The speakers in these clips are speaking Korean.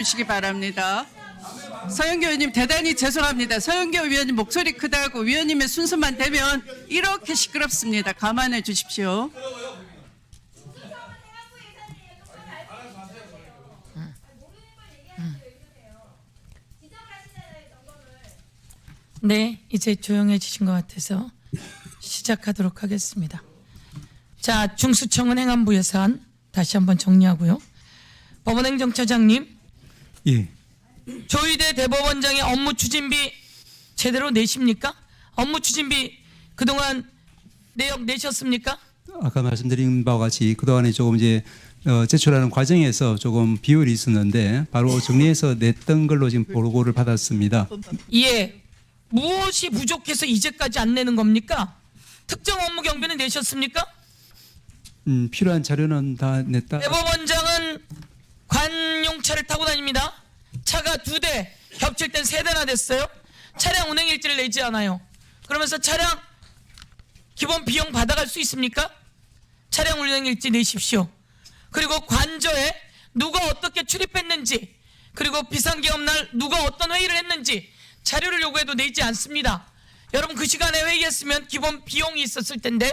주시기 바랍니다. 서영교 의원님 대단히 죄송합니다. 서영교 의원님 목소리 크다고 위원님의 순서만 되면 이렇게 시끄럽습니다. 감안해 주십시오. 네, 이제 조용해지신 것 같아서 시작하도록 하겠습니다. 자, 중수청은 행안부 예산 다시 한번 정리하고요. 법원행정처장님, 예, 조희대 대법원장의 업무 추진비 제대로 내십니까? 업무 추진비 그동안 내역 내셨습니까? 아까 말씀드린 바와 같이 그동안에 조금 이제 제출하는 과정에서 조금 비율이 있었는데 바로 정리해서 냈던 걸로 지금 보고를 받았습니다. 예, 무엇이 부족해서 이제까지 안 내는 겁니까? 특정 업무 경비는 내셨습니까? 필요한 자료는 다 냈다. 대법원장은 관용차를 타고 다닙니다. 차가 2대, 겹칠 땐 3대나 됐어요. 차량 운행 일지를 내지 않아요. 그러면서 차량 기본 비용 받아갈 수 있습니까? 차량 운행 일지 내십시오. 그리고 관저에 누가 어떻게 출입했는지, 그리고 비상계엄 날 누가 어떤 회의를 했는지 자료를 요구해도 내지 않습니다. 여러분, 그 시간에 회의했으면 기본 비용이 있었을 텐데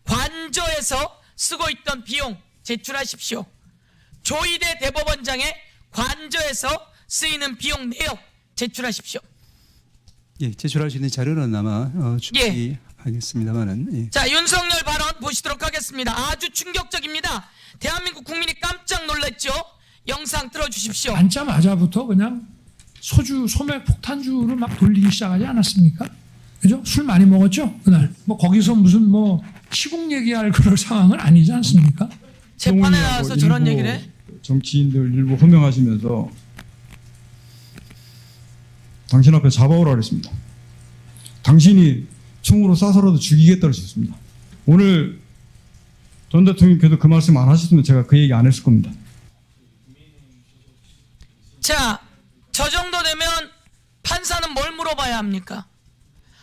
관저에서 쓰고 있던 비용 제출하십시오. 조희대 대법원장의 관저에서 쓰이는 비용 내역 제출하십시오. 예, 제출할 수 있는 자료는 아마 준비하겠습니다만은. 예. 자, 윤석열 발언 보시도록 하겠습니다. 아주 충격적입니다. 대한민국 국민이 깜짝 놀랐죠. 영상 틀어주십시오. 앉자마자부터 그냥 소맥 폭탄주를 막 돌리기 시작하지 않았습니까? 그죠? 술 많이 먹었죠? 그날. 뭐 거기서 무슨 뭐 시국 얘기할 그럴 상황은 아니지 않습니까? 재판에 나와서 저런 얘기를 해? 정치인들 일부 호명하시면서 당신 앞에 잡아오라 그랬습니다. 당신이 총으로 쏴서라도 죽이겠다고 하셨습니다. 오늘 전 대통령께도 그 말씀 안 하셨으면 제가 그 얘기 안 했을 겁니다. 자, 저 정도 되면 판사는 뭘 물어봐야 합니까?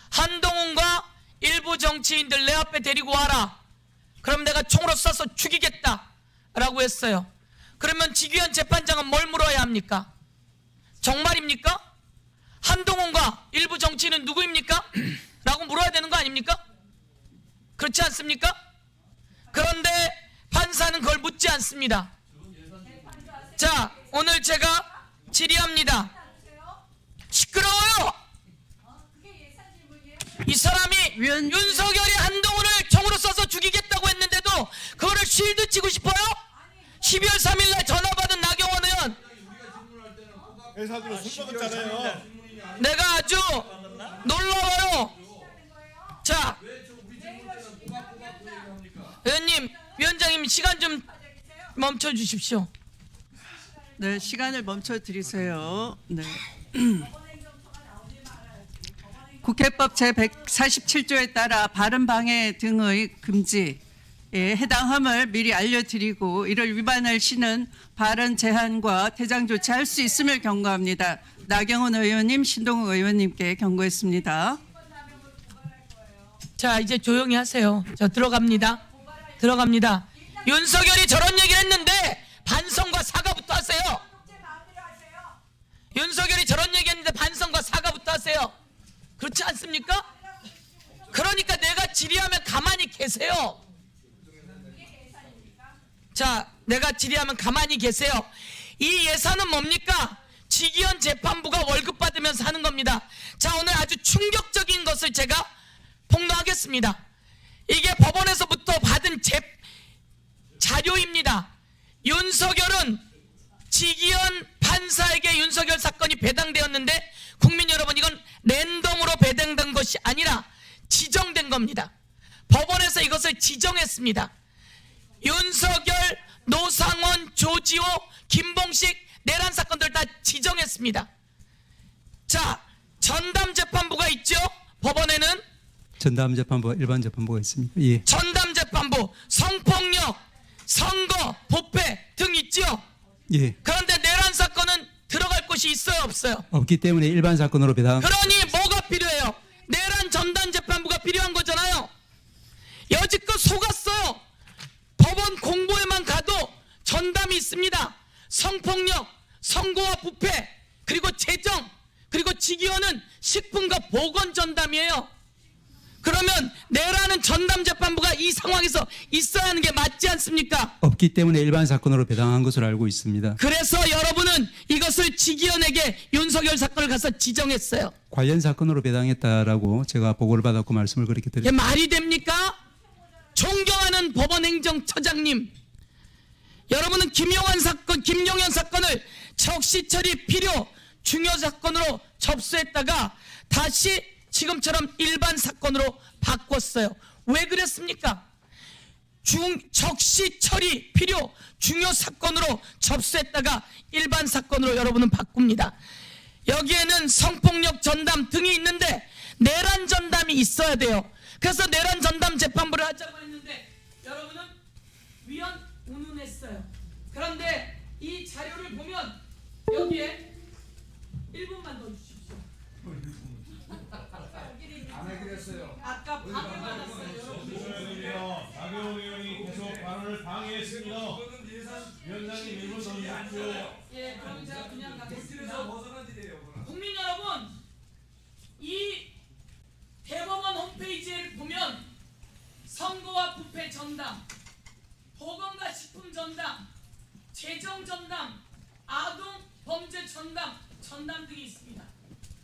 한동훈과 일부 정치인들 내 앞에 데리고 와라. 그럼 내가 총으로 쏴서 죽이겠다 라고 했어요. 그러면 지규현 재판장은 뭘 물어야 합니까? 정말입니까? 한동훈과 일부 정치인은 누구입니까? 라고 물어야 되는 거 아닙니까? 그렇지 않습니까? 그런데 판사는 그걸 묻지 않습니다. 자, 오늘 제가 질의합니다. 시끄러워요. 이 사람이 윤석열이 한동훈을 총으로 쏴서 죽이겠다고 했는데도 그거를 쉴드 치고 싶어요? 12월 3일 날 전화 받은 나경원 의원, 내가 아주 놀라워요. 자, 의원님, 위원장님 시간 좀 멈춰 주십시오. 네, 시간을 멈춰 드리세요. 네. 국회법 제147조에 따라 발언 방해 등의 금지에 해당함을 미리 알려드리고 이를 위반할 시는 발언 제한과 퇴장 조치할 수 있음을 경고합니다. 나경원 의원님, 신동욱 의원님께 경고했습니다. 자, 이제 조용히 하세요. 저 들어갑니다. 윤석열이 저런 얘기를 했는데 반성과 사과부터 하세요. 윤석열이 저런 얘기했는데 반성과 사과부터 하세요. 그렇지 않습니까? 그러니까 내가 질의하면 가만히 계세요. 자, 내가 질의하면 가만히 계세요. 이 예산은 뭡니까? 지기현 재판부가 월급 받으면서 하는 겁니다. 자, 오늘 아주 충격적인 것을 제가 폭로하겠습니다. 이게 법원에서부터 받은 자료입니다. 윤석열은 지기현 판사에게 윤석열 사건이 배당되었는데 국민 여러분, 이건 랜덤으로 배당된 것이 아니라 지정된 겁니다. 법원에서 이것을 지정했습니다. 윤석열, 노상원, 조지호, 김봉식 내란 사건들 다 지정했습니다. 자, 전담 재판부가 있죠. 법원에는 전담 재판부와 일반 재판부가 있습니다. 예. 전담 재판부, 성폭력, 선거, 부패 등 있죠. 예. 그런데 내란 사건은 들어갈 곳이 있어요, 없어요? 없기 때문에 일반 사건으로 배당. 그러니 뭐가 필요해요? 내란 전담 재판부가 필요한 거잖아요. 여지껏 속았어요. 법원 공보에만 가도 전담이 있습니다. 성폭력, 선거와 부패, 그리고 재정, 그리고 직위원은 식품과 보건 전담이에요. 그러면 내라는 전담 재판부가 이 상황에서 있어야 하는 게 맞지 않습니까? 없기 때문에 일반 사건으로 배당한 것으로 알고 있습니다. 그래서 여러분은 이것을 직위원에게 윤석열 사건을 가서 지정했어요. 관련 사건으로 배당했다라고 제가 보고를 받았고 말씀을 그렇게 이게 드렸습니다. 말이 됩니까? 존경하는 법원행정처장님, 여러분은 김용현 사건을 적시처리 필요 중요 사건으로 접수했다가 다시 지금처럼 일반 사건으로 바꿨어요. 왜 그랬습니까? 적시처리 필요 중요 사건으로 접수했다가 일반 사건으로 여러분은 바꿉니다. 여기에는 성폭력 전담 등이 있는데 내란 전담이 있어야 돼요. 그래서 내란 전담 재판부를 하자고 했는데 여러분은 위헌 운운했어요. 그런데 이 자료를 보면 여기에 1분만 더 주십시오. 아까 방해받았어요. 나경원 의원이 계속 발언을 방해했습니다. 위원장님 1분 더 주십시오. 예, 그럼 제가 그냥 가겠습니다. 국민 여러분, 이 대법원 홈페이지를 보면 선거와 부패 전담, 보건과 식품 전담, 재정 전담, 아동 범죄 전담 등이 있습니다.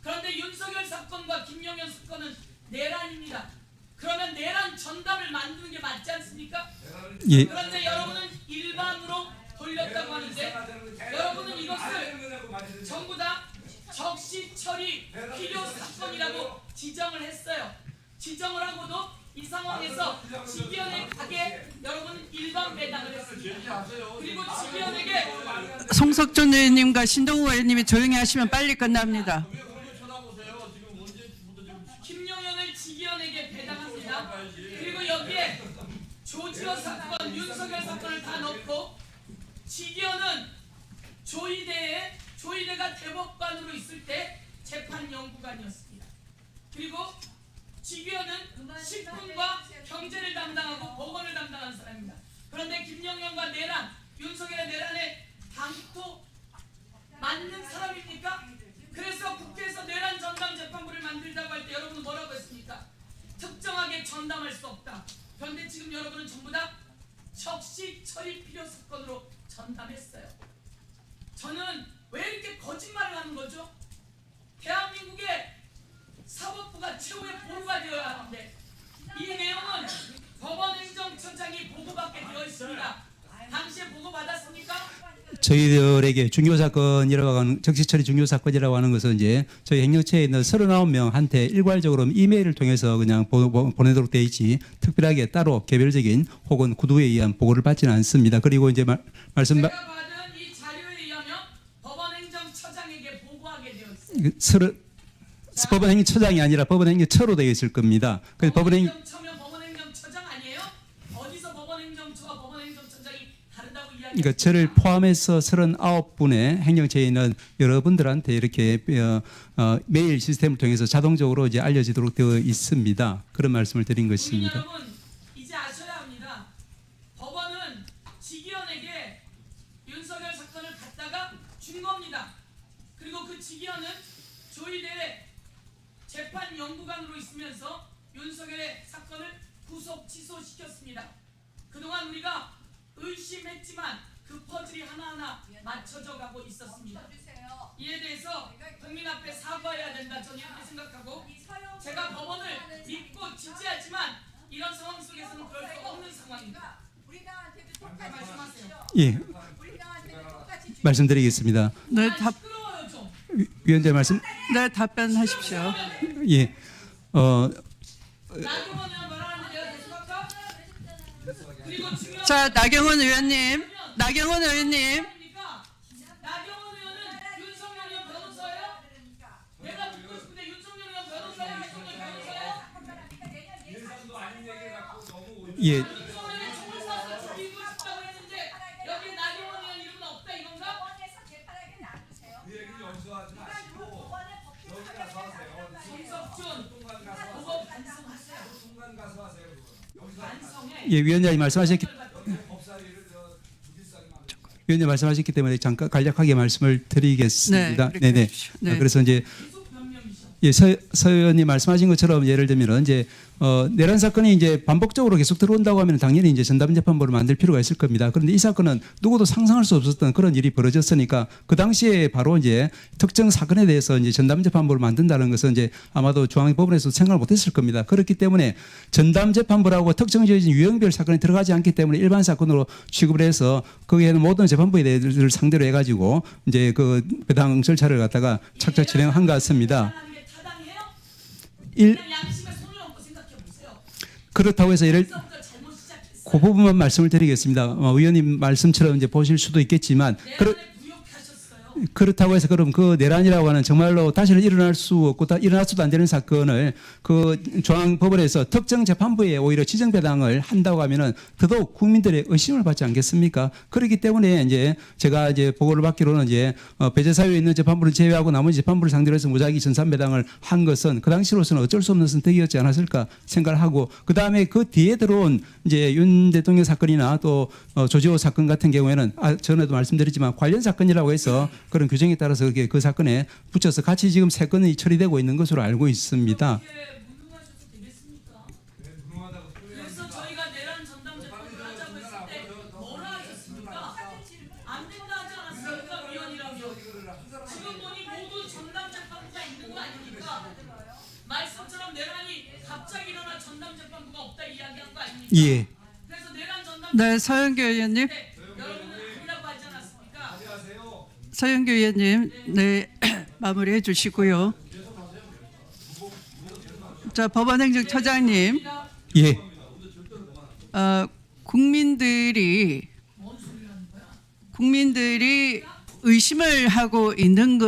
그런데 윤석열 사건과 김용현 사건은 내란입니다. 그러면 내란 전담을 만드는 게 맞지 않습니까? 예, 그런데 여러분은 일반으로 돌렸다고 하는데 여러분은 이것을 전부 다 적시처리 필요 사건이라고 지정을 했어요. 지정을 하고도 이 상황에서 직위원회 가게 여러분은 일반 배당을 했습니다. 그리고 직위원에게 송석준 의원님과 신동우 의원님이 조용히 하시면 빨리 끝납니다. 김용현을 직위원에게 배당합니다. 그리고 여기에 조지호 사건, 윤석열 사건을 다 넣고 직위원은 조이대가 대법관으로 있을 때 재판연구관이었습니다. 그리고 직위원은 식품과 경제를 담당하고 보건을 담당하는 사람입니다. 그런데 김용현과 내란, 윤석열의 내란에 당토 맞는 사람입니까? 그래서 국회에서 내란 전담 재판부를 만들자고 할 때 여러분은 뭐라고 했습니까? 특정하게 전담할 수 없다. 그런데 지금 여러분은 전부 다 적시 처리 필요 사건으로 전담했어요. 저는 왜 이렇게 거짓말을 하는 거죠? 대한민국의 사법부가 최후의 보루가 되어야 하는데 이 내용은 법원행정처장이 보고받게 되어 있습니다. 당시에 보고받았습니까? 저희들에게 중요 사건이라고 하는 적시처리 중요 사건이라고 하는 것은 이제 저희 행정처에 있는 39명한테 일괄적으로 이메일을 통해서 그냥 보내도록 돼 있지 특별하게 따로 개별적인 혹은 구두에 의한 보고를 받지는 않습니다. 그리고 이제 말씀 제가 받은 이 자료에 의하면 법원행정처장에게 보고하게 되어 있습니다. 법원행정처장이 아니라 법원행정처로 되어 있을 겁니다. 그래서 법원행정처면 법원행정처장 아니에요? 어디서 법원행정처와 법원행정처장이 다르다고 이야기해요? 그러니까 저를 포함해서 39분의 행정처에 있는 여러분들한테 이렇게 메일 시스템을 통해서 자동적으로 이제 알려지도록 되어 있습니다. 그런 말씀을 드린 국민 것입니다. 여러분, 이제 아셔야 합니다. 법원은 직위원에게 윤석열 사건을 갖다가 준 겁니다. 그리고 그 직위원은 조이대 재판연구관으로 있으면서 윤석열의 사건을 구속 취소시켰습니다. 그동안 우리가 의심했지만 그 퍼즐이 하나하나 맞춰져 가고 있었습니다. 이에 대해서 국민 앞에 사과해야 된다, 저는 이렇게 생각하고 제가 법원을 믿고 지지하지만 이런 상황 속에서는 그럴 수 없는 상황입니다. 말씀하세요. 예, 말씀드리겠습니다. 네, 시끄러워요 좀. 위원장 말씀. 네, 답변하십시오. 예, 나경원 의원 말하는데 내가 계속할까? 그리고 중요한 자, 나경원 의원님, 나경원 의원님, 나경원 의원은 윤석열 의원 변호사예요? 내가 묻고 싶은데 윤석열 의원 변호사예요? 윤석열 변호사예요? 예, 윤석열이 총을 쏴서 죽이고 싶다고 했는데 여기 나경원 의원 이름은 없다 이건가? 김석준 그거 반성하세요. 반성해. 예, 위원장님 말씀하셨기 위원님 말씀하셨기 때문에 잠깐 간략하게 말씀을 드리겠습니다. 네, 그렇게 해주십시오. 네. 그래서 이제 예, 서 의원님 말씀하신 것처럼 예를 들면 이제 내란 사건이 이제 반복적으로 계속 들어온다고 하면 당연히 이제 전담 재판부를 만들 필요가 있을 겁니다. 그런데 이 사건은 누구도 상상할 수 없었던 그런 일이 벌어졌으니까 그 당시에 바로 이제 특정 사건에 대해서 이제 전담 재판부를 만든다는 것은 이제 아마도 중앙법원에서 생각을 못했을 겁니다. 그렇기 때문에 전담 재판부라고 특정 지어진 유형별 사건이 들어가지 않기 때문에 일반 사건으로 취급을 해서 거기에는 모든 재판부에 대해서 상대로 해가지고 이제 그 배당 절차를 갖다가 착착 진행한 것 같습니다. 그렇다고 해서 그 부분만 말씀을 드리겠습니다. 의원님 말씀처럼 이제 보실 수도 있겠지만 그렇다고 해서 그럼 그 내란이라고 하는 정말로 다시는 일어날 수 없고 일어나서도 안 되는 사건을 그 중앙법원에서 특정 재판부에 오히려 지정 배당을 한다고 하면은 더더욱 국민들의 의심을 받지 않겠습니까? 그렇기 때문에 이제 제가 이제 보고를 받기로는 이제 배제 사유에 있는 재판부를 제외하고 나머지 재판부를 상대로 해서 무작위 전산 배당을 한 것은 그 당시로서는 어쩔 수 없는 선택이었지 않았을까 생각을 하고 그 다음에 그 뒤에 들어온 이제 윤 대통령 사건이나 또 조지호 사건 같은 경우에는 전에도 말씀드렸지만 관련 사건이라고 해서 그런 규정에 따라서 그 사건에 붙여서 같이 지금 세 건이 처리되고 있는 것으로 알고 있습니다. 그래서 저희가 내란 전담 재판을 하자고 했을 때 뭐라 하셨습니까? 안 된다 하지 않았습니까? 위원이라며. 지금 보니 모두 전담 재판부가 있는 거 아닙니까? 말씀처럼 내란이 갑자기 일어나 전담 재판부가 없다 이야기한 거 아닙니까? 예. 그래서 내란 전담 네, 서영교 의원님. 여러분은 아니라고 하지 않았습니까? 서영교 의원님, 네, 마무리해 주시고요. 자, 법원행정처장님, 예. 국민들이 의심을 하고 있는 것